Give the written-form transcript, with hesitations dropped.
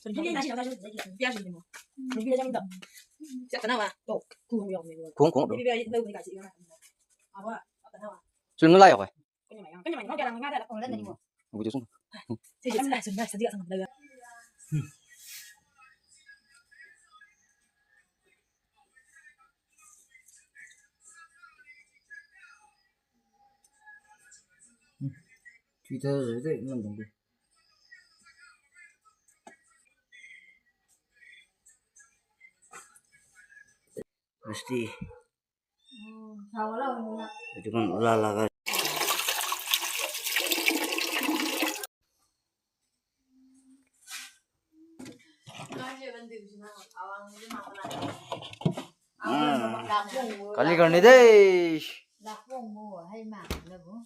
今天拿起来就不要紧的嘛，你别这么的，等到嘛，都苦不要那个，空空，别那个改几个，啊不，等到嘛，就能来一回，跟着买，我叫人家的，我认得你我，我就送。这就来，实际上那个，具体是这弄东西。Mesti. Itu kan lala kan. Kali kan ni deh. Lạc vùng mùa hay mảng là bố